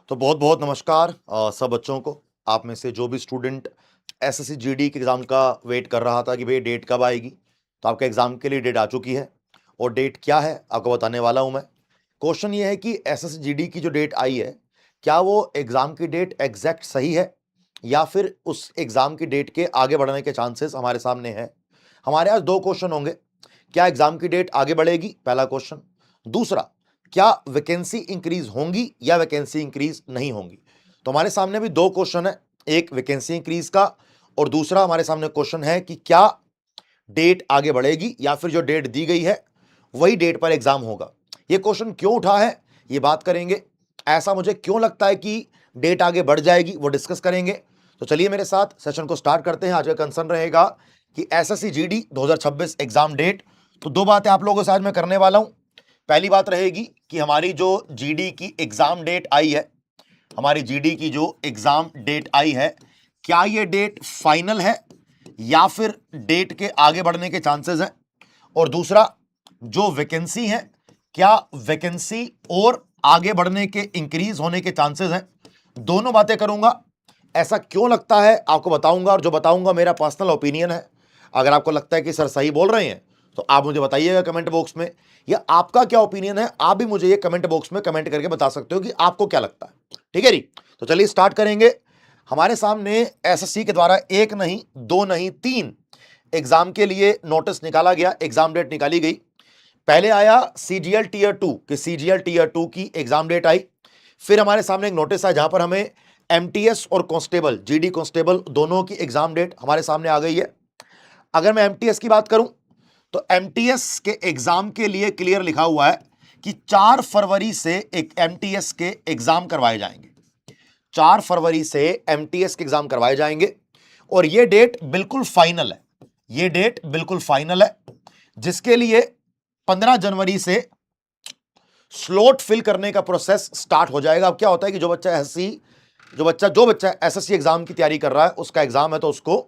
तो बहुत बहुत नमस्कार सब बच्चों को। आप में से जो भी स्टूडेंट एसएससी जीडी के एग्ज़ाम का वेट कर रहा था कि भाई डेट कब आएगी, तो आपके एग्ज़ाम के लिए डेट आ चुकी है। और डेट क्या है आपको बताने वाला हूं मैं। क्वेश्चन ये है कि एसएससी जीडी की जो डेट आई है, क्या वो एग्ज़ाम की डेट एग्जैक्ट सही है या फिर उस एग्ज़ाम की डेट के आगे बढ़ने के चांसेस हमारे सामने हैं। हमारे आज दो क्वेश्चन होंगे। क्या एग्ज़ाम की डेट आगे बढ़ेगी, पहला क्वेश्चन। दूसरा, क्या वैकेंसी इंक्रीज होंगी या वैकेंसी इंक्रीज नहीं होंगी। तो हमारे सामने भी दो क्वेश्चन है, एक वैकेंसी इंक्रीज का और दूसरा हमारे सामने क्वेश्चन है कि क्या डेट आगे बढ़ेगी या फिर जो डेट दी गई है वही डेट पर एग्जाम होगा। ये क्वेश्चन क्यों उठा है ये बात करेंगे। ऐसा मुझे क्यों लगता है कि डेट आगे बढ़ जाएगी वो डिस्कस करेंगे। तो चलिए मेरे साथ सेशन को स्टार्ट करते हैं। आज का कंसर्न रहेगा कि एसएससी जीडी 2026 एग्जाम डेट। तो दो बातें आप लोगों से आज मैं करने वाला हूं। पहली बात रहेगी कि हमारी जो जीडी की एग्जाम डेट आई है, हमारी जीडी की जो एग्जाम डेट आई है, क्या ये डेट फाइनल है या फिर डेट के आगे बढ़ने के चांसेस हैं। और दूसरा, जो वैकेंसी है, क्या वैकेंसी और आगे बढ़ने के इंक्रीज होने के चांसेस हैं। दोनों बातें करूंगा। ऐसा क्यों लगता है आपको बताऊंगा, और जो बताऊंगा मेरा पर्सनल ओपिनियन है। अगर आपको लगता है कि सर सही बोल रहे हैं तो आप मुझे बताइएगा कमेंट बॉक्स में, या आपका क्या ओपिनियन है आप भी मुझे ये कमेंट बॉक्स में कमेंट करके बता सकते हो कि आपको क्या लगता है। ठीक है जी। तो चलिए स्टार्ट करेंगे। हमारे सामने एसएससी के द्वारा एक नहीं, दो नहीं, तीन एग्जाम के लिए नोटिस निकाला गया, एग्जाम डेट निकाली गई। पहले आया सीजीएल टीयर 2 कि सीजीएल टीयर 2 की एग्जाम डेट आई। फिर हमारे सामने एक नोटिस आया जहां पर हमें एमटीएस और कांस्टेबल, जीडी कांस्टेबल दोनों की एग्जाम डेट हमारे सामने आ गई है। अगर मैं एमटीएस की बात करूं तो एमटीएस के एग्जाम के लिए क्लियर लिखा हुआ है कि 4 फरवरी से एक एमटीएस के एग्जाम करवाए जाएंगे। 4 फरवरी से एमटीएस के एग्जाम करवाए जाएंगे और यह डेट बिल्कुल फाइनल है। यह डेट बिल्कुल फाइनल है, जिसके लिए 15 जनवरी से स्लॉट फिल करने का प्रोसेस स्टार्ट हो जाएगा। अब क्या होता है कि जो बच्चा एसएससी एग्जाम की तैयारी कर रहा है, उसका एग्जाम है, तो उसको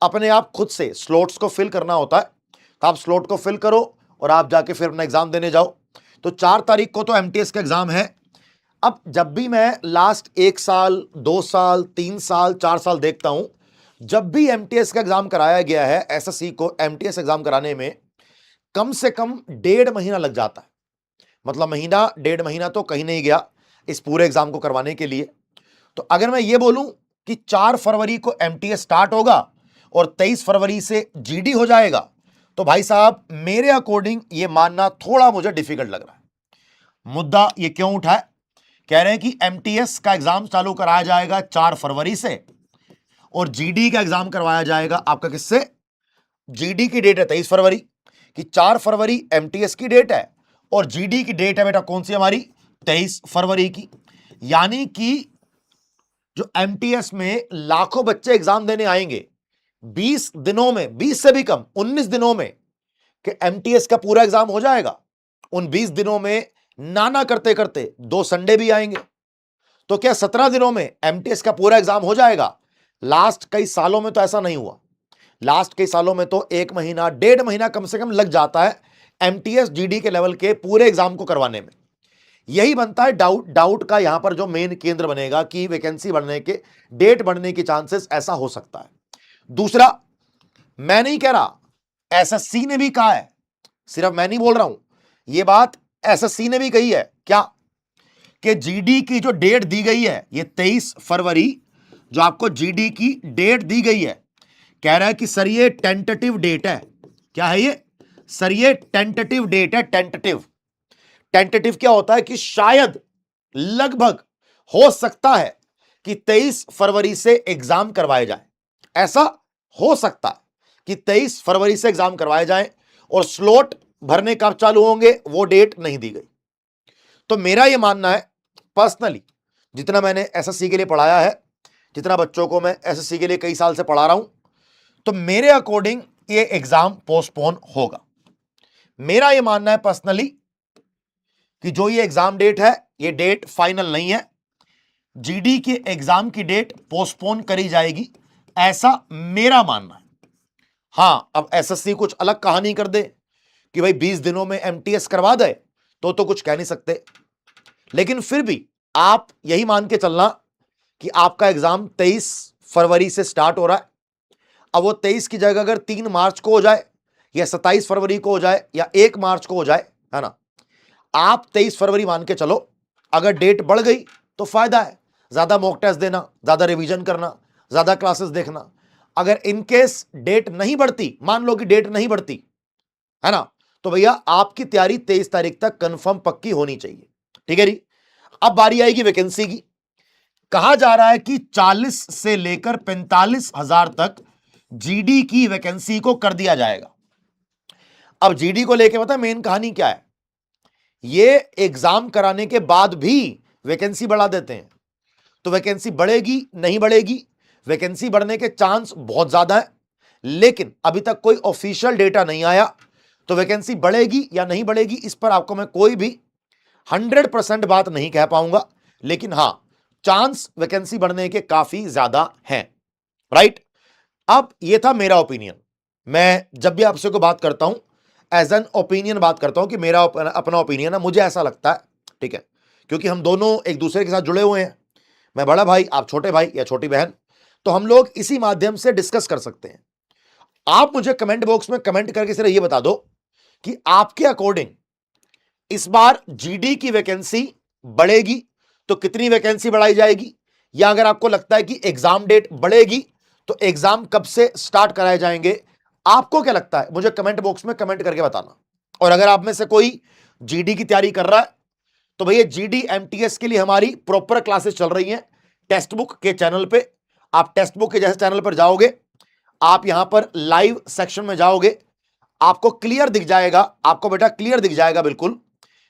अपने आप खुद से स्लॉट्स को फिल करना होता है। तो आप स्लॉट को फिल करो और आप जाके फिर अपना एग्जाम देने जाओ। तो 4 तारीख को तो एमटीएस का एग्जाम है। अब जब भी मैं लास्ट 1 साल, 2 साल, 3 साल, 4 साल देखता हूं, जब भी एमटीएस का एग्जाम कराया गया है, एसएससी को एमटीएस एग्जाम कराने में कम से कम 1.5 महीना लग जाता है। मतलब महीना 1.5 महीना तो कहीं नहीं गया इस पूरे एग्जाम को करवाने के लिए। तो अगर मैं ये बोलूं कि 4 फरवरी को एमटीएस स्टार्ट होगा और 23 फरवरी से जीडी हो जाएगा, तो भाई साहब मेरे अकॉर्डिंग ये मानना थोड़ा मुझे डिफिकल्ट लग रहा है। मुद्दा ये क्यों उठा है? कह रहे हैं कि एमटीएस का एग्जाम चालू कराया जाएगा 4 फरवरी से और जीडी का एग्जाम करवाया जाएगा आपका किससे? जीडी की डेट है 23 फरवरी, कि 4 फरवरी एमटीएस की डेट है और जीडी की डेट है बेटा कौन सी हमारी? 23 फरवरी की। यानी कि जो एमटीएस में लाखों बच्चे एग्जाम देने आएंगे, 20 दिनों में, 20 से भी कम, 19 दिनों में कि एमटीएस का पूरा एग्जाम हो जाएगा। उन 20 दिनों में नाना करते करते 2 संडे भी आएंगे, तो क्या 17 दिनों में एमटीएस का पूरा एग्जाम हो जाएगा? लास्ट कई सालों में तो ऐसा नहीं हुआ। लास्ट कई सालों में तो 1 महीना, 1.5 महीना कम से कम लग जाता है एमटीएस जीडी के लेवल के पूरे एग्जाम को करवाने में। यही बनता है डाउट का यहां पर जो मेन केंद्र बनेगा कि वैकेंसी बढ़ने के, डेट बढ़ने के चांसेस ऐसा हो सकता है। दूसरा, मैं नहीं कह रहा, एसएससी ने भी कहा है, सिर्फ मैं नहीं बोल रहा हूं, यह बात एसएससी ने भी कही है। क्या? कि जीडी की जो डेट दी गई है, ये 23 फरवरी जो आपको जीडी की डेट दी गई है, कह रहा है कि सर ये टेंटेटिव डेट है। क्या है ये? सर ये टेंटेटिव डेट है। टेंटेटिव, टेंटेटिव क्या होता है? कि शायद, लगभग, हो सकता है कि 23 फरवरी से एग्जाम करवाए जाए। ऐसा हो सकता है कि 23 फरवरी से एग्जाम करवाए जाए और स्लॉट भरने कब चालू होंगे वो डेट नहीं दी गई। तो मेरा यह मानना है पर्सनली, जितना मैंने एसएससी के लिए पढ़ाया है, जितना बच्चों को मैं एसएससी के लिए कई साल से पढ़ा रहा हूं, तो मेरे अकॉर्डिंग ये एग्जाम पोस्टपोन होगा। मेरा यह मानना है पर्सनली कि जो ये एग्जाम डेट है, ये डेट फाइनल नहीं है। जीडी के एग्जाम की डेट पोस्टपोन करी जाएगी, ऐसा मेरा मानना है। हां, अब एसएससी कुछ अलग कहानी कर दे कि भाई 20 दिनों में एमटीएस करवा दे, तो कुछ कह नहीं सकते। लेकिन फिर भी आप यही मान के चलना कि आपका एग्जाम 23 फरवरी से स्टार्ट हो रहा है। अब वो 23 की जगह अगर 3 मार्च को हो जाए या 27 फरवरी को हो जाए या 1 मार्च को हो जाए, है ना, आप 23 फरवरी मान के चलो। अगर डेट बढ़ गई तो फायदा है, ज्यादा मॉक टेस्ट देना, ज्यादा रिवीजन करना, ज्यादा क्लासेस देखना। अगर इनकेस डेट नहीं बढ़ती, मान लो कि डेट नहीं बढ़ती, है ना, तो भैया आपकी तैयारी 23 तारीख तक कंफर्म पक्की होनी चाहिए। ठीक है जी। अब बारी आएगी वैकेंसी की। कहा जा रहा है कि 40 से लेकर 45,000 तक जीडी की वैकेंसी को कर दिया जाएगा। अब जीडी को लेकर पता है मेन कहानी क्या है? ये एग्जाम कराने के बाद भी वैकेंसी बढ़ा देते हैं। तो वैकेंसी बढ़ेगी नहीं बढ़ेगी, वैकेंसी बढ़ने के चांस बहुत ज्यादा है, लेकिन अभी तक कोई ऑफिशियल डेटा नहीं आया। तो वैकेंसी बढ़ेगी या नहीं बढ़ेगी इस पर आपको मैं कोई भी 100% बात नहीं कह पाऊंगा, लेकिन हां, चांस वैकेंसी बढ़ने के काफी ज्यादा हैं। राइट। अब यह था मेरा ओपिनियन। मैं जब भी आपसे को बात करता हूं एज एन ओपिनियन बात करता हूं कि मेरा अपना ओपिनियन है, मुझे ऐसा लगता है। ठीक है, क्योंकि हम दोनों एक दूसरे के साथ जुड़े हुए हैं, मैं बड़ा भाई, आप छोटे भाई या छोटी बहन, तो हम लोग इसी माध्यम से डिस्कस कर सकते हैं। आप मुझे कमेंट बॉक्स में कमेंट करके सिर्फ ये बता दो कि आपके अकॉर्डिंग इस बार जीडी की वैकेंसी बढ़ेगी तो कितनी वैकेंसी बढ़ाई जाएगी, या अगर आपको लगता है कि एग्जाम डेट बढ़ेगी तो एग्जाम कब से स्टार्ट कराए जाएंगे। आपको क्या लगता है मुझे कमेंट बॉक्स में कमेंट करके बताना। और अगर आप में से कोई जीडी की तैयारी कर रहा है तो भैया जीडी एमटीएस के लिए हमारी प्रॉपर क्लासेस चल रही हैं टेक्स्ट बुक के चैनल पे। आप टेक्स्ट बुक के जैसे चैनल पर जाओगे, आप यहां पर लाइव सेक्शन में जाओगे, आपको क्लियर दिख जाएगा, आपको बेटा क्लियर दिख जाएगा बिल्कुल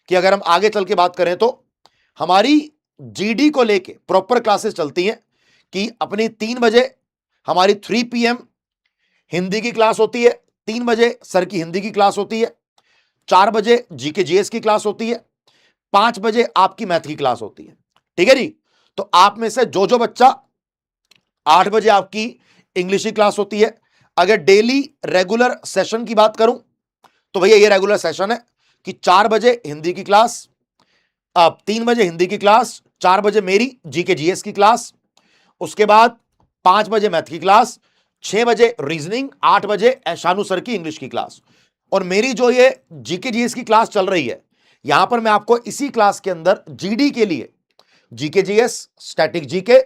कि अगर हम आगे चल के बात करें तो हमारी जीडी को लेके प्रॉपर क्लासेस चलती हैं कि अपनी 3 बजे हमारी 3 PM हिंदी की क्लास होती है, 3 बजे सर की हिंदी की क्लास होती है, 4 बजे जीके जीएस की क्लास होती है, 5 बजे आपकी मैथ की क्लास होती है। ठीक है जी। तो आप में से जो जो बच्चा 8 बजे आपकी इंग्लिश की क्लास होती है, अगर डेली रेगुलर सेशन की बात करूं तो भैया ये रेगुलर सेशन है कि 4 बजे हिंदी की क्लास, 3 बजे हिंदी की क्लास, 4 बजे मेरी जीके जीएस की क्लास, उसके बाद 5 बजे मैथ की क्लास, 6 बजे रीजनिंग, 8 बजे शानू सर की इंग्लिश की क्लास। और मेरी जो ये जीके जीएस की क्लास चल रही है, यहां पर मैं आपको इसी क्लास के अंदर जीडी के लिए GK GS, static GK,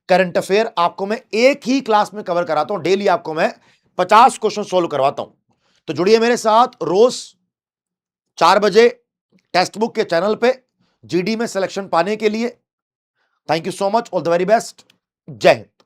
current affair आपको मैं एक ही क्लास में कवर कराता हूं। डेली आपको मैं 50 क्वेश्चन सोल्व करवाता हूं। तो जुड़िए मेरे साथ रोज 4 बजे टेक्स्ट बुक के चैनल पे जीडी में सिलेक्शन पाने के लिए। Thank you so much, all the very best, जय हिंद।